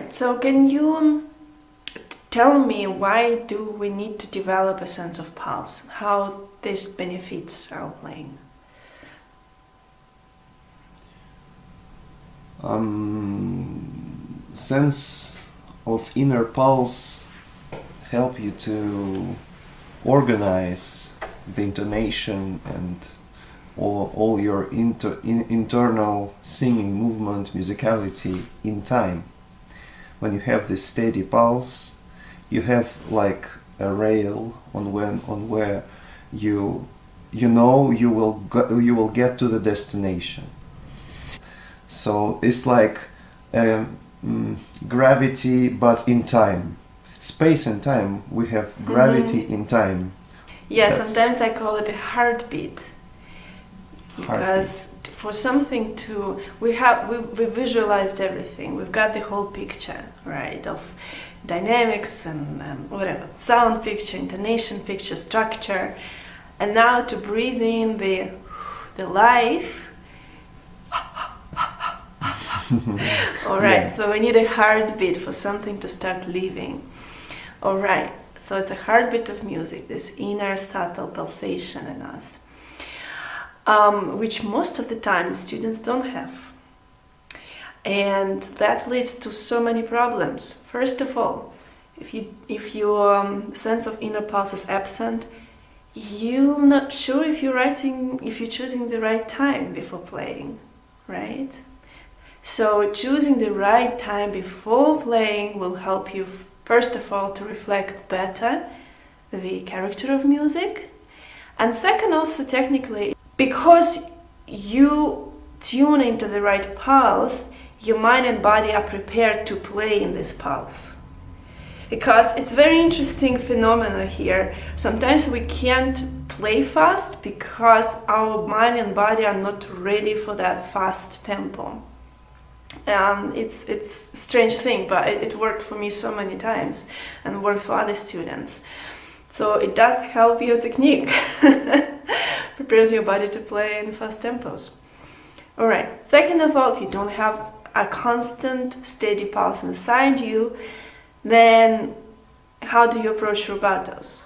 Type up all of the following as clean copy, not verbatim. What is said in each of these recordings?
right, so can you tell me why do we need to develop a sense of pulse? How this benefits our playing? Sense of inner pulse help you to organize the intonation and all your internal singing movement, musicality in time. When you have this steady pulse, you have like a rail on where you know you will get to the destination. So it's like gravity, but in time. Space and time. We have gravity in time. Yeah, sometimes I call it a heartbeat. Because for something to, we visualized everything. We've got the whole picture, right, of dynamics and whatever, sound picture, intonation picture, structure, and now to breathe in the life. All right, so we need a heartbeat for something to start living. All right, so it's a heartbeat of music, this inner subtle pulsation in us. Which most of the time students don't have. And that leads to so many problems. First of all, if your sense of inner pulse is absent, you're not sure if you're choosing the right time before playing, right? So choosing the right time before playing will help you, first of all, to reflect better the character of music, and second, also technically, because you tune into the right pulse, your mind and body are prepared to play in this pulse. Because it's very interesting phenomena here. Sometimes we can't play fast because our mind and body are not ready for that fast tempo. It's a strange thing, but it worked for me so many times and worked for other students. So it does help your technique. Prepares your body to play in fast tempos. All right. Second of all, if you don't have a constant, steady pulse inside you, then how do you approach rubatos?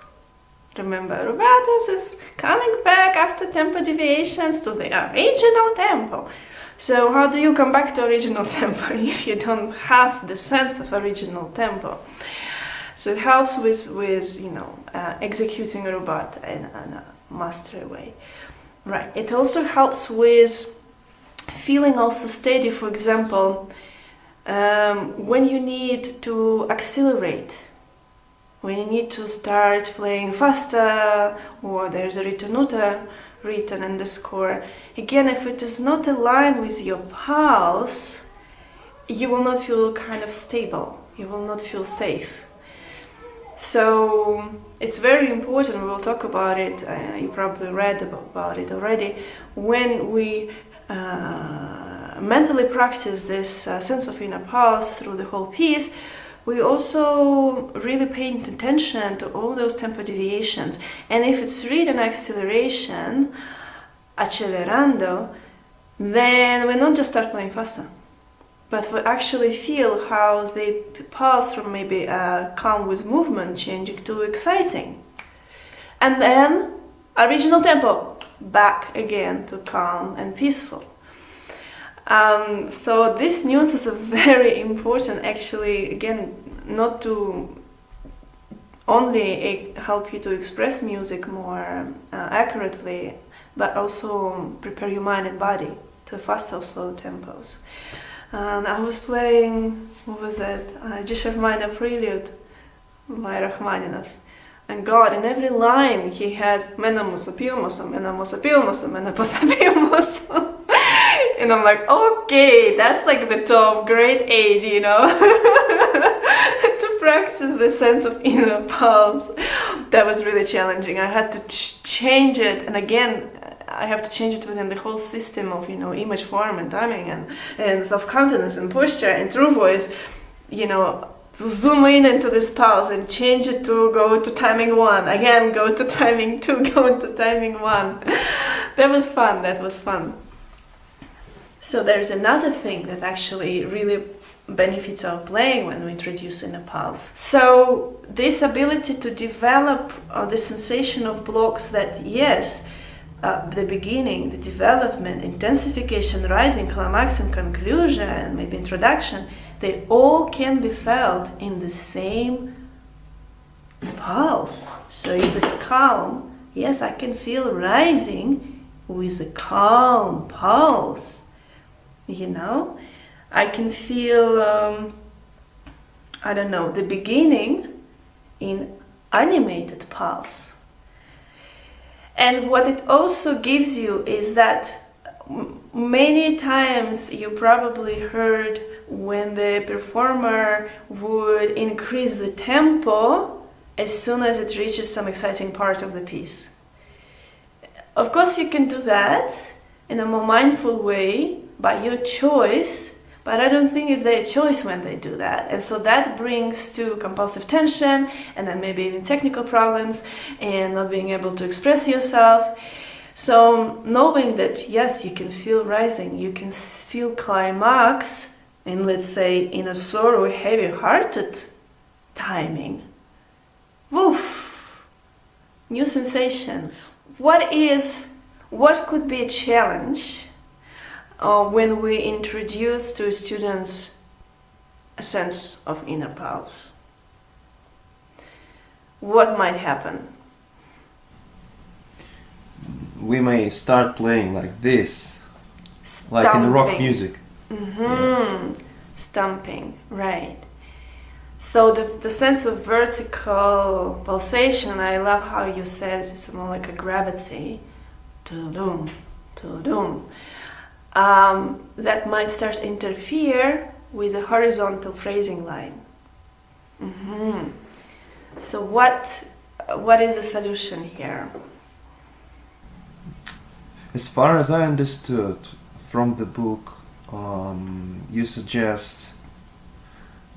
Remember, rubatos is coming back after tempo deviations to the original tempo. So how do you come back to original tempo if you don't have the sense of original tempo? So it helps with executing a rubato in a mastery way. Right. It also helps with feeling also steady. For example, when you need to accelerate, when you need to start playing faster, or there's a ritenuta written in the score. Again, if it is not aligned with your pulse, you will not feel kind of stable. You will not feel safe. So it's very important, we will talk about it, you probably read about it already, when we mentally practice this sense of inner pulse through the whole piece, we also really pay attention to all those tempo deviations. And if it's written acceleration, accelerando, then we not just start playing faster, but we actually feel how the pulse from maybe calm with movement changing to exciting. And then original tempo, back again to calm and peaceful. So these nuances are very important, actually, again, not to only help you to express music more accurately, but also prepare your mind and body to fast or slow tempos. And I was playing, what was it? Jishar Prelude by Rachmaninoff. And God, in every line he has mena musapilmosum, mena musapilmosum, mena posapilmosum. And I'm like, okay, that's like the top, grade 8, you know, to practice the sense of inner pulse. That was really challenging. I had to change it, and again, I have to change it within the whole system of, image form and timing and self-confidence and posture and true voice, to zoom in into this pulse and change it to go to timing 1, again, go to timing 2, go to timing 1. That was fun. So there's another thing that actually really benefits of playing when we introduce inner pulse. So this ability to develop the sensation of blocks that, yes, the beginning, the development, intensification, rising, climax and conclusion, maybe introduction, they all can be felt in the same pulse. So if it's calm, yes, I can feel rising with a calm pulse. You know, I can feel, the beginning in animated pulse. And what it also gives you is that many times you probably heard when the performer would increase the tempo as soon as it reaches some exciting part of the piece. Of course, you can do that in a more mindful way by your choice, but I don't think it's their choice when they do that. And so that brings to compulsive tension and then maybe even technical problems and not being able to express yourself. So knowing that, yes, you can feel rising, you can feel climax, and let's say in a sort of heavy-hearted timing. Woof! New sensations. What could be a challenge when we introduce to students a sense of inner pulse? What might happen? We may start playing like this, Stomping. like in rock music. Yeah. Stomping, right. So the sense of vertical pulsation, I love how you said it's more like a gravity. To-dum, to-dum. That might start to interfere with a horizontal phrasing line. So what is the solution here? As far as I understood from the book, you suggest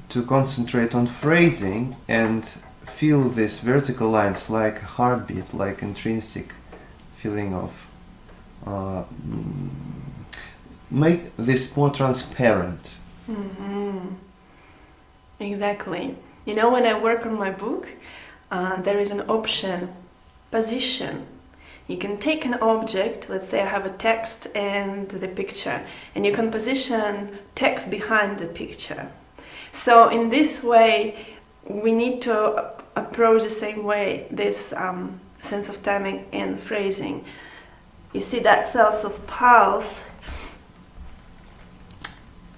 to concentrate on phrasing and feel these vertical lines like heartbeat, like intrinsic feeling of make this more transparent. Exactly. You know, when I work on my book, there is an option, position. You can take an object, let's say I have a text and the picture, and you can position text behind the picture. So in this way, we need to approach the same way, this sense of timing and phrasing. You see that sense of pulse,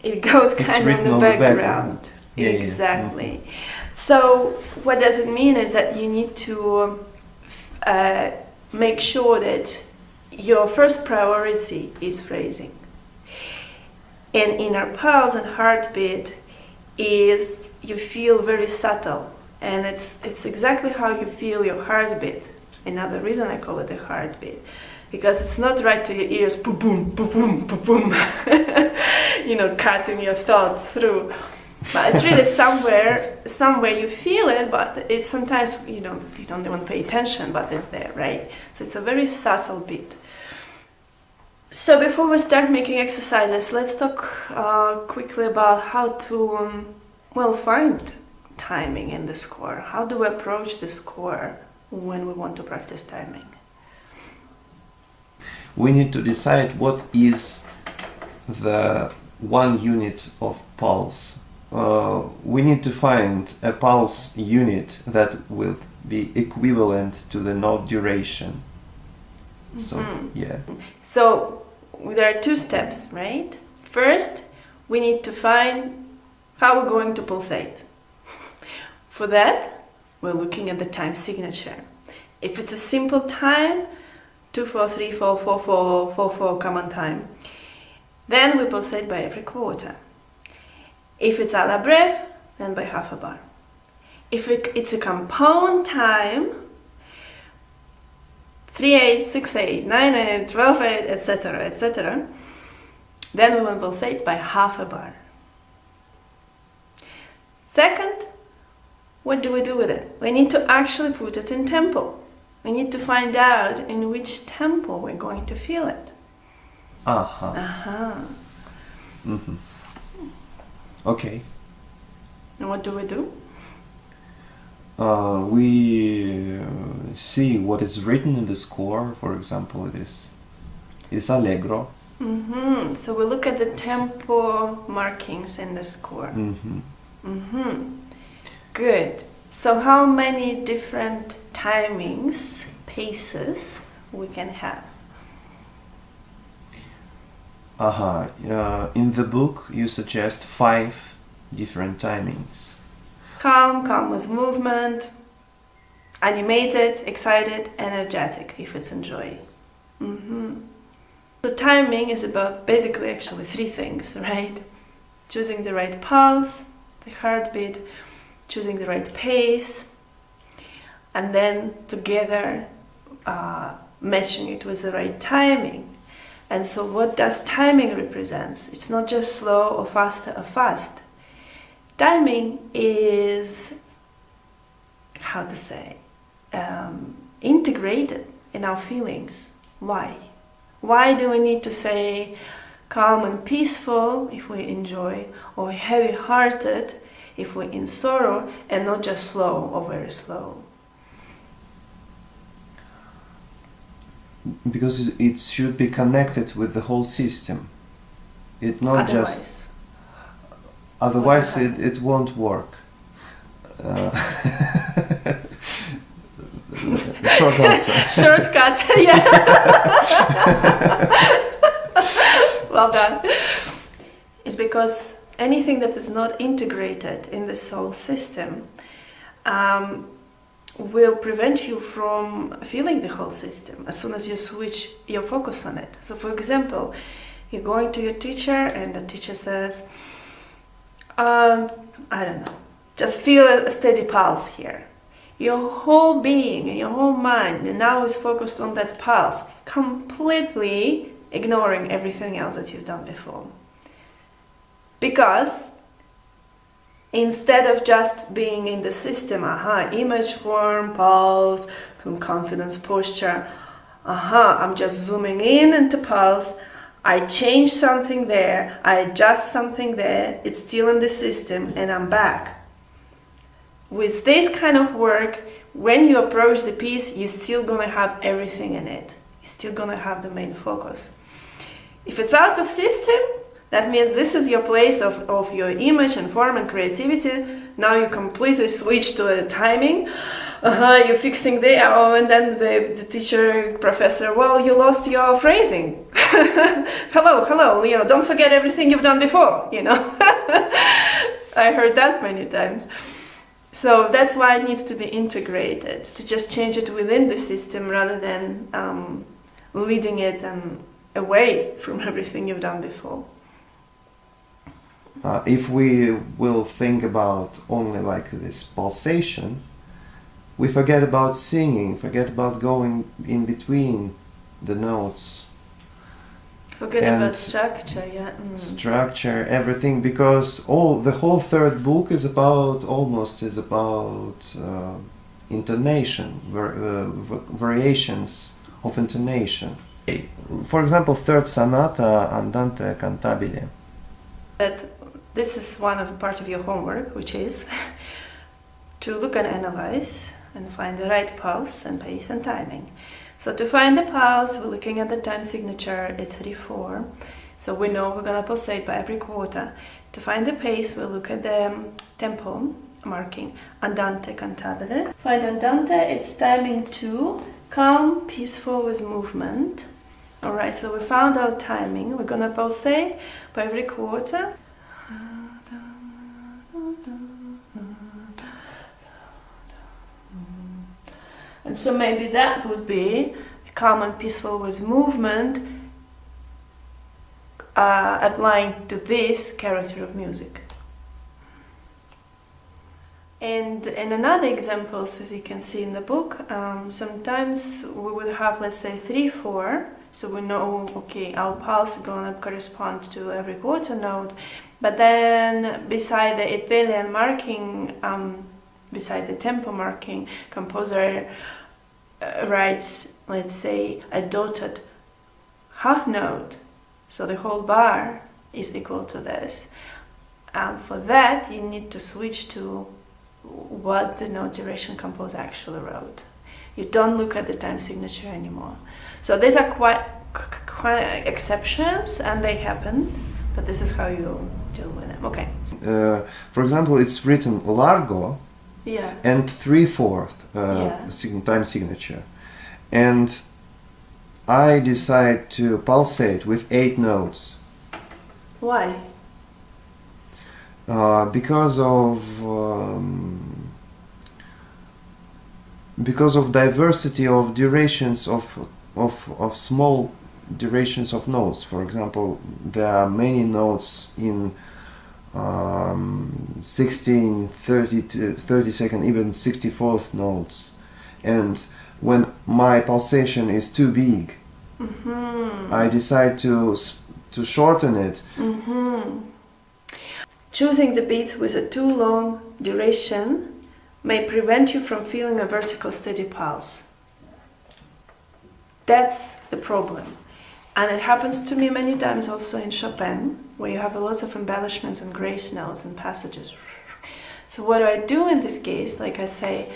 it goes kind of in the background. Yeah, exactly. Yeah. So what does it mean is that you need to make sure that your first priority is phrasing. And inner pulse and heartbeat is you feel very subtle, and it's exactly how you feel your heartbeat. Another reason I call it a heartbeat, because it's not right to your ears, boom, boom, boom, boom, boom, boom, you know, cutting your thoughts through. But it's really somewhere you feel it, but it's sometimes you don't even pay attention, but it's there, right? So it's a very subtle beat. So before we start making exercises, let's talk quickly about how to, find timing in the score. How do we approach the score when we want to practice timing? We need to decide what is the one unit of pulse. We need to find a pulse unit that will be equivalent to the note duration. So, yeah. So, there are two steps, right? First, we need to find how we're going to pulsate. For that, we're looking at the time signature. If it's a simple time, 2-4-3-4-4-4-4-4 common time, then we pulsate by every quarter. If it's a la breve, then by half a bar. If it's a compound time, 3-8, 6-8, 9-8, 12-8, etc., etc., then we will pulsate by half a bar. Second, what do we do with it? We need to actually put it in tempo. We need to find out in which tempo we're going to feel it. Okay. And what do? We see what is written in the score. For example, it is allegro. Mm-hmm. So we look at the tempo markings in the score. Mm-hmm. Mm-hmm. Good. So how many different timings, paces we can have? In the book, you suggest 5 different timings. Calm with movement, animated, excited, energetic, if it's enjoy. Mm-hmm. The timing is about basically actually 3 things, right? Choosing the right pulse, the heartbeat, choosing the right pace, and then together matching it with the right timing. And so what does timing represent? It's not just slow or faster or fast. Timing is, how to say, integrated in our feelings. Why? Why do we need to say calm and peaceful if we enjoy, or heavy-hearted if we're in sorrow, and not just slow or very slow? Because it should be connected with the whole system. It not just. Otherwise, it won't work. The short answer. Shortcut, yeah. Well done. It's because anything that is not integrated in the soul system will prevent you from feeling the whole system as soon as you switch your focus on it. So, for example, you're going to your teacher and the teacher says, I don't know, just feel a steady pulse here. Your whole being and your whole mind now is focused on that pulse, completely ignoring everything else that you've done before. Because instead of just being in the system, image, form, pulse, confidence, posture, I'm just zooming in into pulse, I change something there, I adjust something there, it's still in the system, and I'm back. With this kind of work, when you approach the piece, you're still gonna have everything in it. You're still gonna have the main focus. If it's out of system, that means this is your place of your image and form and creativity. Now you completely switch to a timing. You're fixing there, and then the teacher, professor, well, you lost your phrasing. hello, don't forget everything you've done before, I heard that many times. So that's why it needs to be integrated, to just change it within the system rather than leading it away from everything you've done before. If we will think about only like this pulsation, we forget about singing, forget about going in between the notes. Forget about structure, yeah. Structure, everything, because the whole third book is about intonation, variations of intonation. For example, third sonata, Andante cantabile. That this is one of the part of your homework, which is to look and analyze and find the right pulse and pace and timing. So to find the pulse, we're looking at the time signature, it's 3/4. So we know we're gonna pulsate by every quarter. To find the pace, we'll look at the tempo marking, Andante cantabile. Find Andante, it's timing 2, calm, peaceful with movement. Alright, so we found our timing. We're gonna pulsate by every quarter. And so maybe that would be calm and peaceful with movement, applying to this character of music. And in another examples, as you can see in the book, sometimes we would have, let's say, 3/4. So we know, okay, our pulse is gonna correspond to every quarter note. But then beside the Italian marking, beside the tempo marking, composer writes, let's say, a dotted half note. So the whole bar is equal to this. And for that, you need to switch to what the note duration composer actually wrote. You don't look at the time signature anymore. So these are quite exceptions, and they happened, but this is how you deal with them. Okay. For example, it's written largo Yeah. and 3/4 Yeah. time signature, and I decide to pulsate with 8 notes. Why? Because of diversity of durations of small durations of notes. For example, there are many notes in 16, 30 second, even 64th notes, and when my pulsation is too big, I decide to shorten it. Choosing the beats with a too long duration may prevent you from feeling a vertical steady pulse. That's the problem. And it happens to me many times also in Chopin, where you have lots of embellishments and grace notes and passages. So what do I do in this case? Like I say,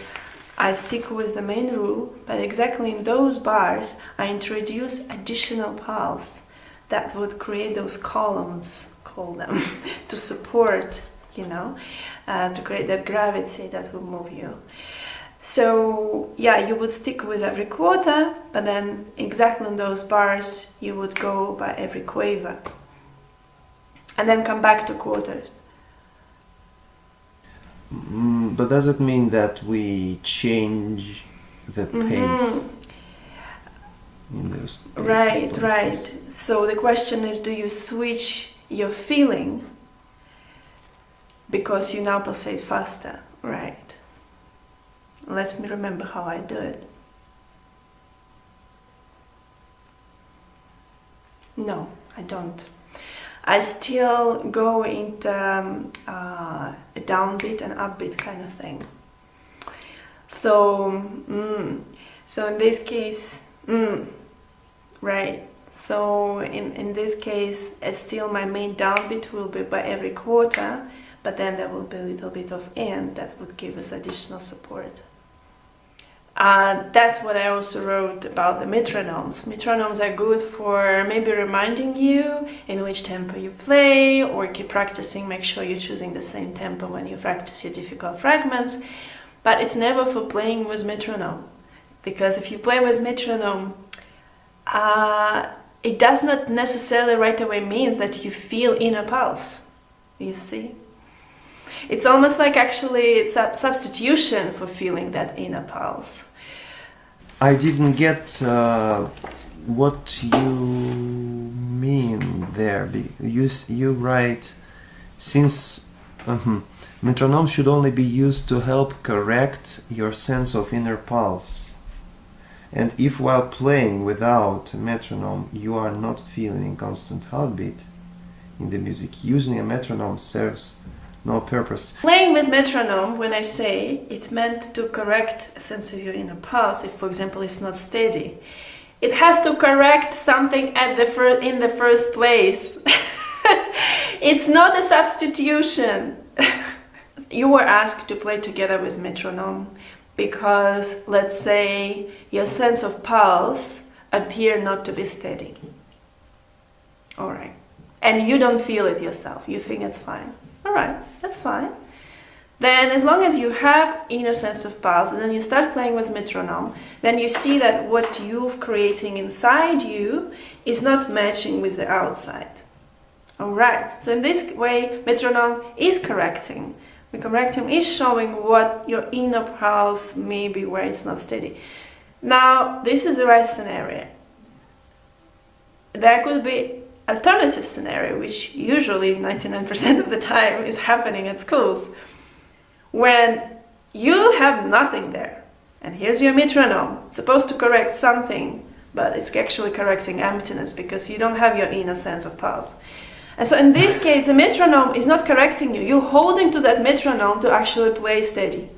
I stick with the main rule, but exactly in those bars, I introduce additional pulse that would create those columns, call them, to support, to create that gravity that will move you. So yeah, you would stick with every quarter, but then exactly in those bars, you would go by every quaver. And then come back to quarters. But does it mean that we change the pace in those places? Right. So the question is, do you switch your feeling because you now pulsate faster? Right. Let me remember how I do it. No, I don't. I still go into a downbeat and upbeat kind of thing. So in this case, right. So in this case, it's still my main downbeat will be by every quarter, but then there will be a little bit of end that would give us additional support. That's what I also wrote about the metronomes. Metronomes are good for maybe reminding you in which tempo you play, or keep practicing, make sure you're choosing the same tempo when you practice your difficult fragments. But it's never for playing with metronome, because if you play with metronome, it does not necessarily right away mean that you feel inner pulse, you see? It's almost like actually it's a substitution for feeling that inner pulse. I didn't get what you mean there. You write, since metronome should only be used to help correct your sense of inner pulse. And if while playing without a metronome you are not feeling constant heartbeat in the music, using a metronome serves no purpose. Playing with metronome, when I say it's meant to correct a sense of your inner pulse, if for example it's not steady, it has to correct something in the first place. It's not a substitution. You were asked to play together with metronome because, let's say, your sense of pulse appear not to be steady. All right. And you don't feel it yourself. You think it's fine. All right, that's fine. Then as long as you have inner sense of pulse and then you start playing with metronome, then you see that what you're creating inside you is not matching with the outside. All right, so in this way, metronome is correcting. The correcting is showing what your inner pulse may be where it's not steady. Now, this is the right scenario. There could be alternative scenario, which usually 99% of the time is happening at schools, when you have nothing there, and here's your metronome, supposed to correct something, but it's actually correcting emptiness because you don't have your inner sense of pulse. And so in this case, the metronome is not correcting you. You're holding to that metronome to actually play steady,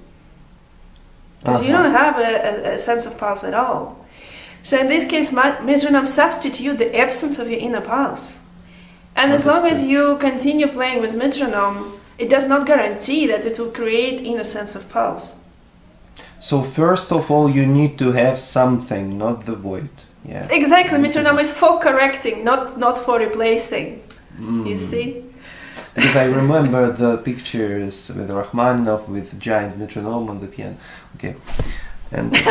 because you don't have a sense of pulse at all. So in this case, metronome substitute the absence of your inner pulse. And as long as Understood. you continue playing with metronome, it does not guarantee that it will create inner sense of pulse. So first of all, you need to have something, not the void. Yeah. Exactly, You need to- metronome is for correcting, not for replacing. Mm. You see? Because I remember the pictures with Rachmaninoff with giant metronome on the piano. Okay. And then,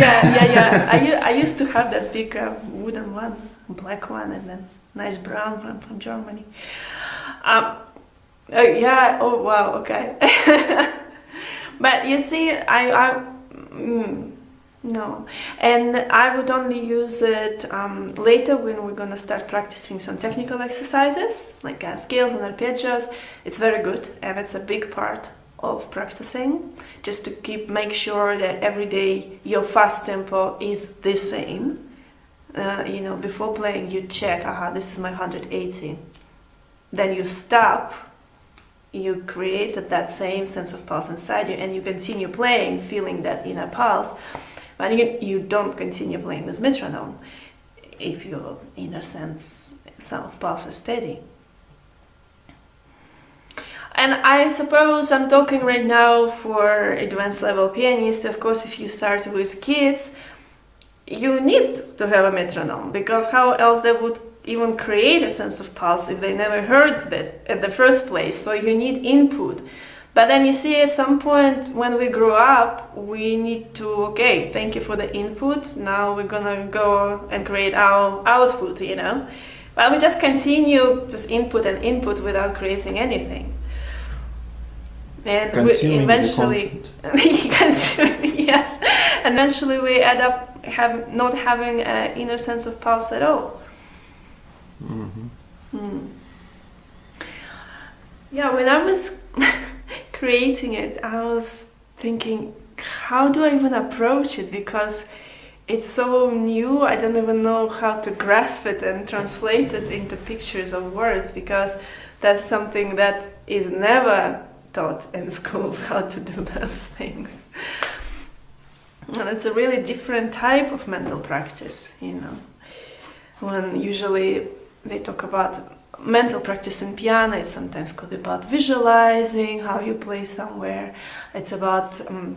yeah. I used to have that big wooden one, black one, and then nice brown one from Germany. Yeah. Oh wow. Okay. But you see, no, and I would only use it later when we're gonna start practicing some technical exercises like scales and arpeggios. It's very good, and it's a big part of practicing, just to make sure that every day your fast tempo is the same. Before playing, you check, this is my 180. Then you stop. You created that same sense of pulse inside you, and you continue playing, feeling that inner pulse. But you don't continue playing with metronome if your inner sense of pulse is steady. And I suppose I'm talking right now for advanced level pianists. Of course, if you start with kids, you need to have a metronome, because how else they would even create a sense of pulse if they never heard that at the first place. So you need input. But then you see at some point when we grow up, we need to, okay, thank you for the input, now we're gonna go and create our output, But we just continue just input and input without creating anything. And consuming eventually, yes, and eventually we end up not having an inner sense of pulse at all. Mm-hmm. Yeah, when I was creating it, I was thinking, how do I even approach it? Because it's so new, I don't even know how to grasp it and translate it into pictures of words, because that's something that is never taught in schools, how to do those things. And it's a really different type of mental practice, When usually they talk about mental practice in piano, it's sometimes called about visualizing how you play somewhere. It's about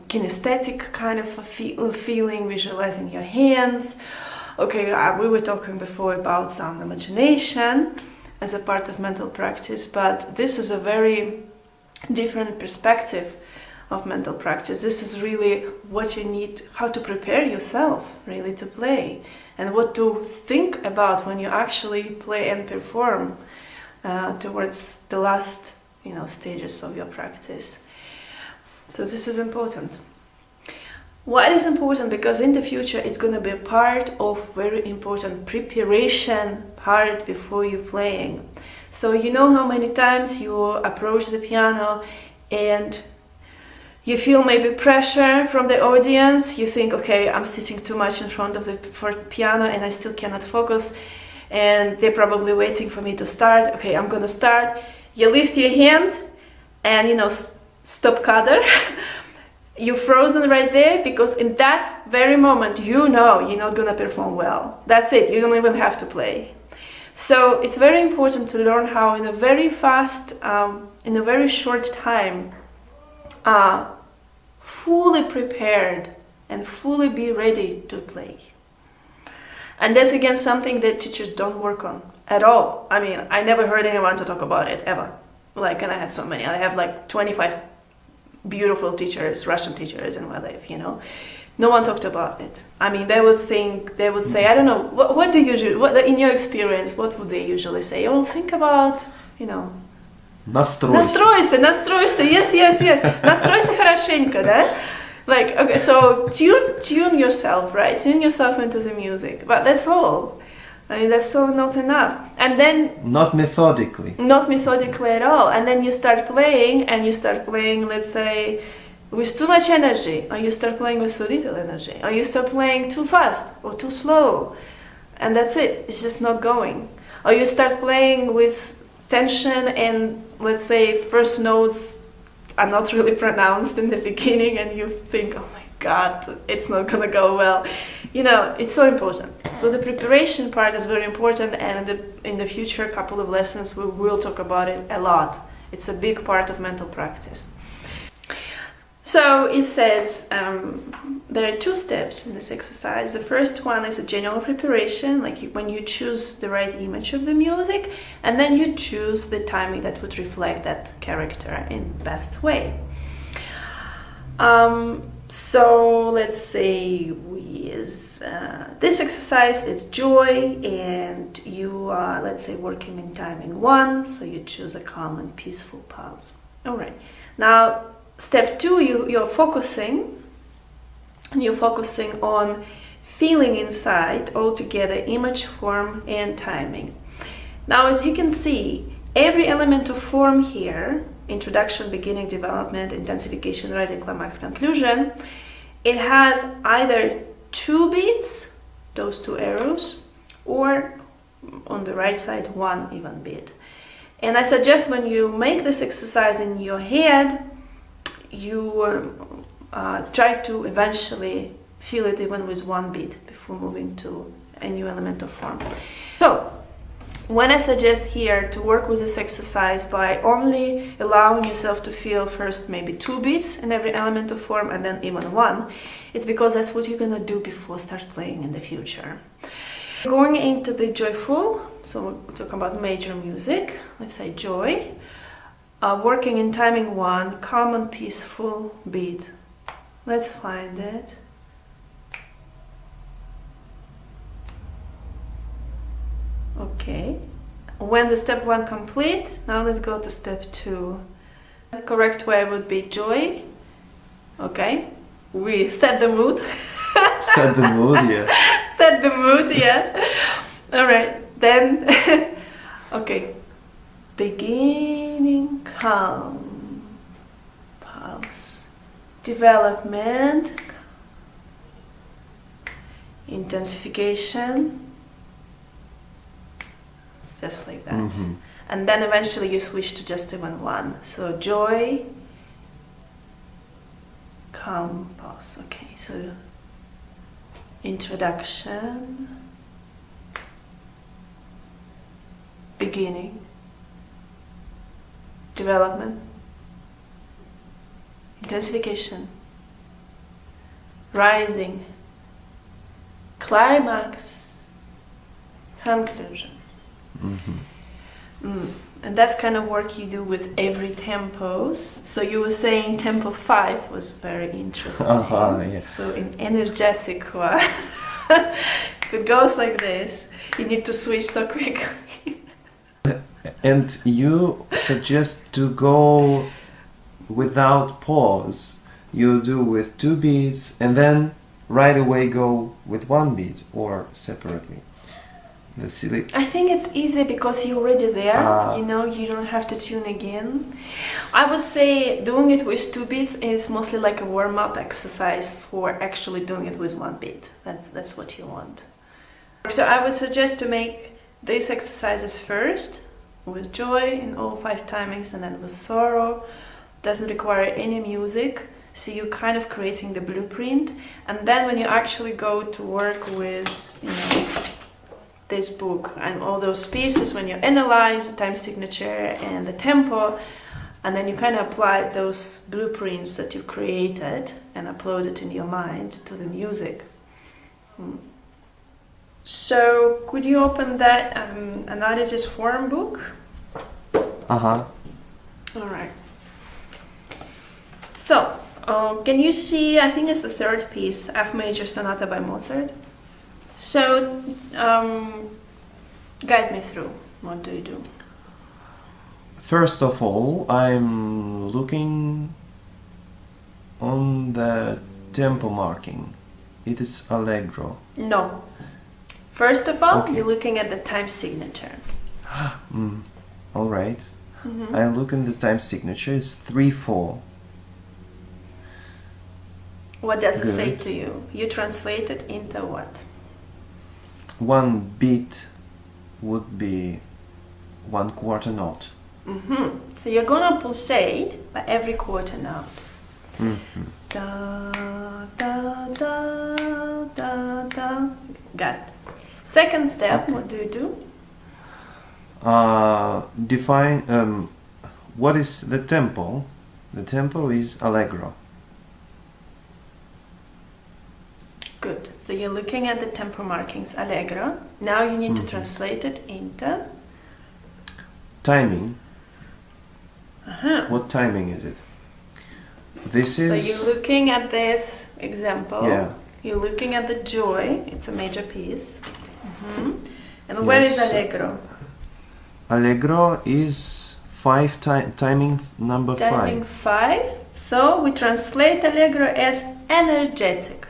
kinesthetic kind of a feeling, visualizing your hands. Okay, we were talking before about sound imagination as a part of mental practice, but this is a very different perspective of mental practice. This is really what you need, how to prepare yourself really to play, and what to think about when you actually play and perform towards the last stages of your practice. So this is important. Why is important? Because in the future it's going to be a part of very important preparation part before you playing. So you know how many times you approach the piano and you feel maybe pressure from the audience. You think, okay, I'm sitting too much in front of the piano and I still cannot focus, and they're probably waiting for me to start. Okay, I'm gonna start. You lift your hand and stop cutter. You're frozen right there, because in that very moment you're not gonna perform well. That's it, you don't even have to play. So it's very important to learn how in a very fast, in a very short time, fully prepared and fully be ready to play. And that's again something that teachers don't work on at all. I mean, I never heard anyone to talk about it ever. And I had so many. I have 25 beautiful teachers, Russian teachers in my life, No one talked about it. I mean, they would say, I don't know, what do you usually, in your experience, what would they usually say? Oh, think about, Настройся. Настройся, yes. Настройся хорошенько, да? Okay, so tune yourself, right? Tune yourself into the music. But that's all. I mean, that's still not enough. And then... Not methodically. Not methodically at all. And then you start playing, let's say, with too much energy, or you start playing with too little energy, or you start playing too fast or too slow. And that's it. It's just not going. Or you start playing with tension and, let's say, first notes are not really pronounced in the beginning and you think, oh my God, it's not gonna go well. You know, it's so important. So the preparation part is very important, and in the future couple of lessons we will talk about it a lot. It's a big part of mental practice. So it says there are 2 steps in this exercise. The first one is a general preparation, like when you choose the right image of the music, and then you choose the timing that would reflect that character in the best way. So let's say this exercise, it's joy, and you are, let's say, working in timing 1, so you choose a calm and peaceful pulse. All right. Now, step 2, you're focusing on feeling inside altogether image, form, and timing. Now, as you can see, every element of form here, introduction, beginning, development, intensification, rising, climax, conclusion, it has either 2 beats, those 2 arrows, or on the right side 1 even beat. And I suggest when you make this exercise in your head, you try to eventually feel it even with 1 beat before moving to a new element of form. So, when I suggest here to work with this exercise by only allowing yourself to feel first maybe 2 beats in every element of form and then even 1, it's because that's what you're gonna do before start playing in the future. Going into the joyful, so we'll talk about major music, let's say joy, working in timing 1, calm and peaceful beat. Let's find it. Okay, when the step 1 complete, now let's go to step 2. The correct way would be joy. Okay, we set the mood. Set the mood, yeah. Set the mood, yeah. All right, then, okay, beginning, calm, pulse, development, intensification, just like that. Mm-hmm. And then eventually you switch to just even 1. So joy, calm, pulse. Okay, so introduction, beginning, development, intensification, rising, climax, conclusion. Mm-hmm. And that's kind of work you do with every tempos. So you were saying tempo 5 was very interesting. Yeah. So in energetic one, if it goes like this, you need to switch so quickly. And you suggest to go without pause. You do with 2 beats and then right away go with 1 beat or separately. I think it's easy because you're already there, you know, you don't have to tune again. I would say doing it with 2 beats is mostly like a warm-up exercise for actually doing it with 1 beat. That's what you want. So I would suggest to make these exercises first with joy in all 5 timings and then with sorrow. Doesn't require any music, so you're kind of creating the blueprint. And then when you actually go to work with, you know, this book and all those pieces, when you analyze the time signature and the tempo, and then you kind of apply those blueprints that you created and upload it in your mind to the music. So could you open that analysis form book? All right. So can you see, I think it's the 3rd piece, F major sonata by Mozart. So, guide me through. What do you do? First of all, I'm looking on the tempo marking. It is allegro. No. First of all, Okay. you're looking at the time signature. All right. Mm-hmm. I look in the time signature. It's 3/4. What does it say Good. to you? You translate it into what? 1 beat would be 1/4 note. So you're gonna pulsate by every quarter note. Mm-hmm. Da, da, da, da, da. Got it. Second step, Okay. what do you do? Define what is the tempo. The tempo is allegro. Good. So you're looking at the tempo markings allegro. Now you need to Mhm. translate it into Timing. uh-huh. What timing is it? This So is you're looking at this example. yeah. You're looking at the joy. It's a major piece. And where is Yes. allegro? Allegro is timing number Timing 5. 5. So we translate allegro as energetic.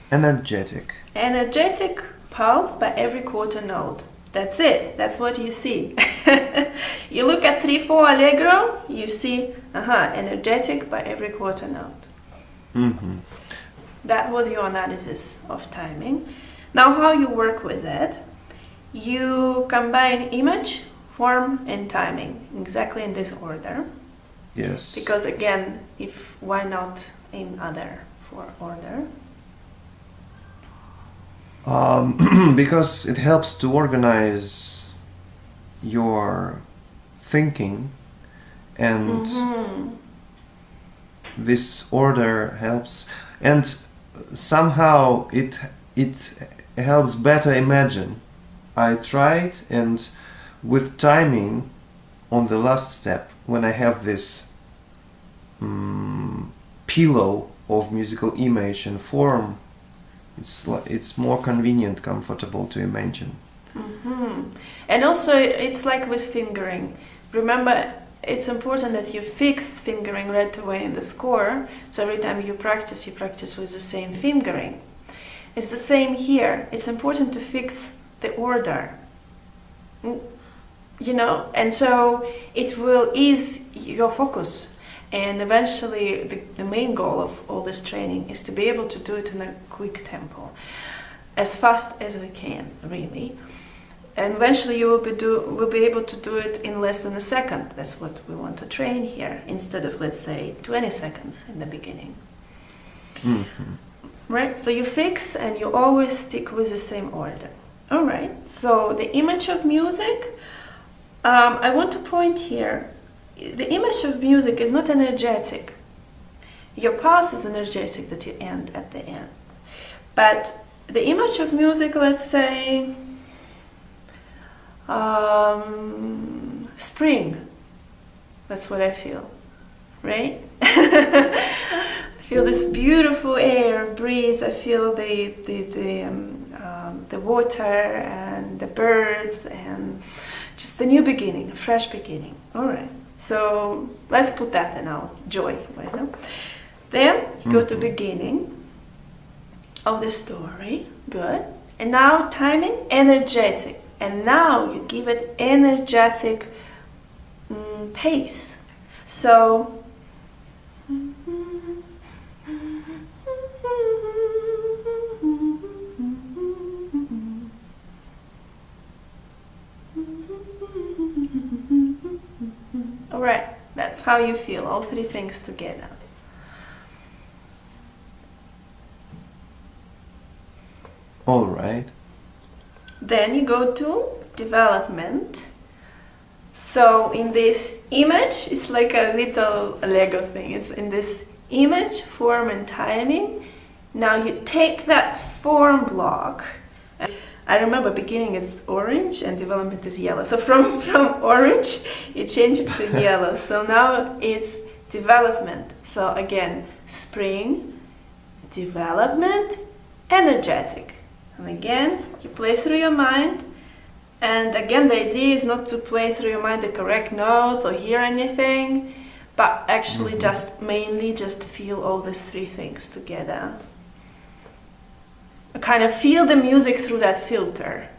Energetic. Energetic pulse by every quarter note. That's it. That's what you see. You look at 3/4 allegro, you see energetic by every quarter note. Mm-hmm. That was your analysis of timing. Now how you work with that? You combine image, form and timing exactly in this order. Yes. Because again, why not in other order? Because it helps to organize your thinking, and this order helps, and somehow it helps better imagine. I tried, and with timing on the last step, when I have this pillow of musical image and form, it's more convenient, comfortable to imagine. And also it's like with fingering. Remember, it's important that you fix fingering right away in the score, so every time you practice with the same fingering. It's the same here. It's important to fix the order, and so it will ease your focus. And eventually, the main goal of all this training is to be able to do it in a quick tempo, as fast as we can, really. And eventually, you will be able to do it in less than a second. That's what we want to train here, instead of, let's say, 20 seconds in the beginning. Mm-hmm. Right? So you fix, and you always stick with the same order. All right. So the image of music. I want to point here. The image of music is not energetic. Your pulse is energetic that you end at the end. But the image of music, let's say, spring. That's what I feel, right? I feel this beautiful air, breeze. I feel the water and the birds and just the new beginning, a fresh beginning. All right. So let's put that in our joy right now. Then you go to beginning of the story. Good. And now timing, energetic. And now you give it energetic pace. So all right, that's how you feel, all three things together. All right. Then you go to development. So in this image, it's like a little Lego thing. It's in this image, form and timing. Now you take that form block. I remember beginning is orange and development is yellow. So from orange, you change it to yellow. So now it's development. So again, spring, development, energetic. And again, you play through your mind. And again, the idea is not to play through your mind the correct notes or hear anything, but actually mainly just feel all these three things together. Kind of feel the music through that filter.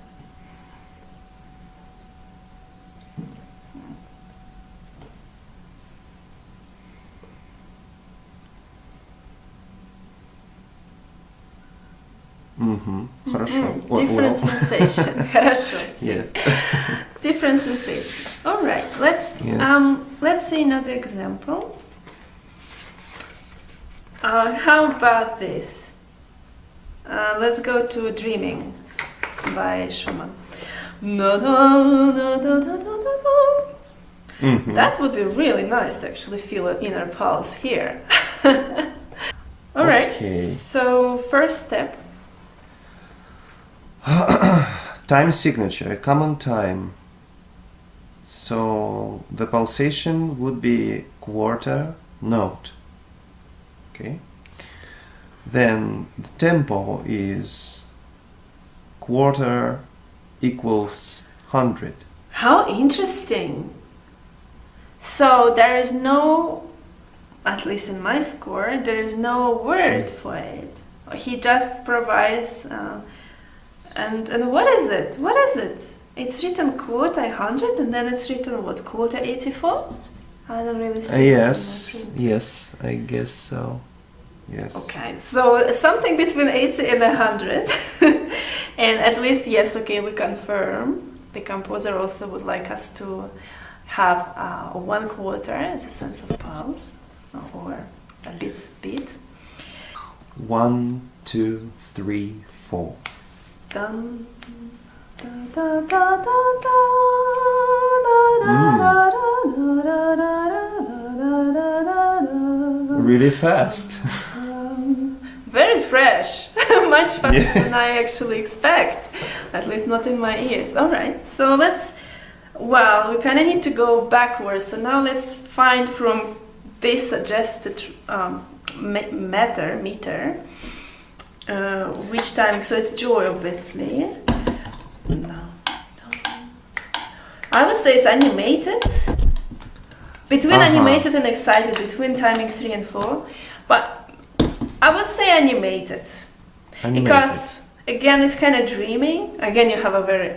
Хорошо. Different sensation. Хорошо. Yeah. Different sensation. All right. Let's see another example. How about this? Let's go to Dreaming by Schumann. Mhm. That would be really nice to actually feel an inner pulse here. All right. Okay. So first step. Time signature, a common time. So the pulsation would be quarter note. Okay. Then the tempo is quarter equals 100. How interesting. So there is no, at least in my score, there is no word for it. He just provides. And what is it? What is it? It's written quarter 100 and then it's written what, quarter 84? I don't really see it. Yes, yes, I guess so. Yes. Okay, so something between 80 and 100. And at least, yes, okay, we confirm. The composer also would like us to have 1/4 as a sense of pulse, or a beat. 1, 2, 3, 4. Dun, da, da, da, da, da, da, da, da, da, da, da. Really fast. Very fresh, much faster Yeah. than I actually expect, at least not in my ears. All right, so well, we kind of need to go backwards. So now let's find from this suggested meter, which timing. So it's joy, obviously. No. I would say it's animated. Between animated and excited, between timing 3 and 4. But I would say animated. Because, again, it's kind of dreaming. Again, you have a very...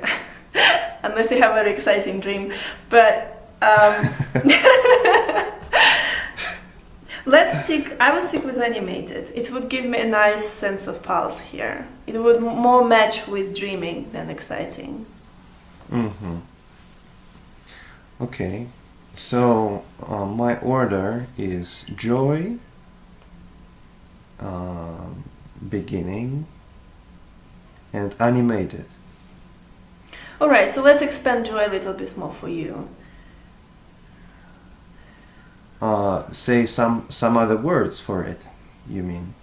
unless you have a very exciting dream. But... I would stick with animated. It would give me a nice sense of pulse here. It would more match with dreaming than exciting. Mm-hmm. Okay, so my order is joy, beginning, and animated. Alright, so let's expand joy a little bit more for you. Say some other words for it, you mean?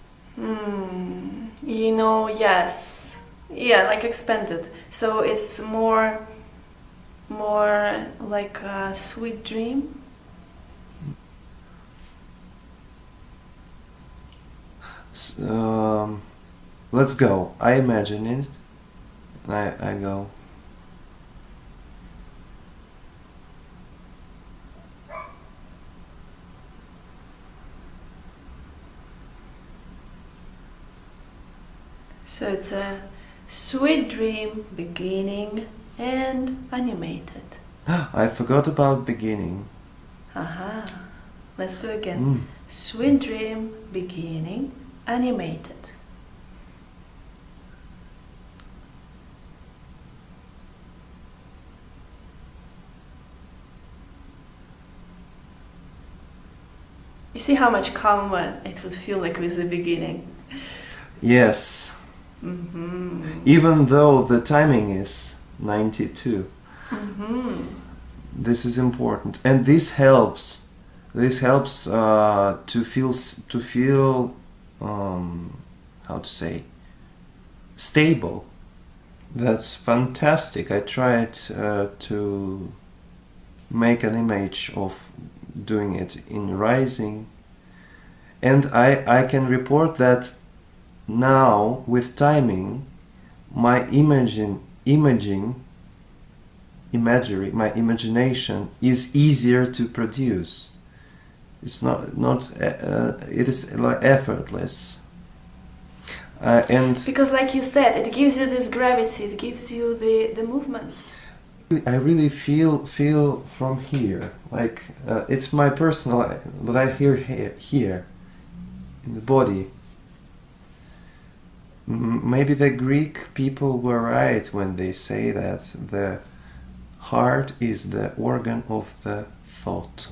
Yes. Yeah, like expanded. So it's more like a sweet dream. Let's go. I imagine it. I go. So it's a sweet dream, beginning, and animated. I forgot about beginning. Aha. Let's do it again. Sweet dream, beginning, animated. You see how much calmer it would feel like with the beginning? Yes. Mm-hmm. Even though the timing is 92. Mm-hmm. This is important, and this helps. This helps to feel how to say, stable. That's fantastic. I tried to make an image of doing it in rising, and I can report that now with timing my my imagination is easier to produce. It's it is like effortless, and because like you said, it gives you this gravity, it gives you the movement. I really feel from here, like it's my personal, what I hear here in the body. Maybe the Greek people were right when they say that the heart is the organ of the thought.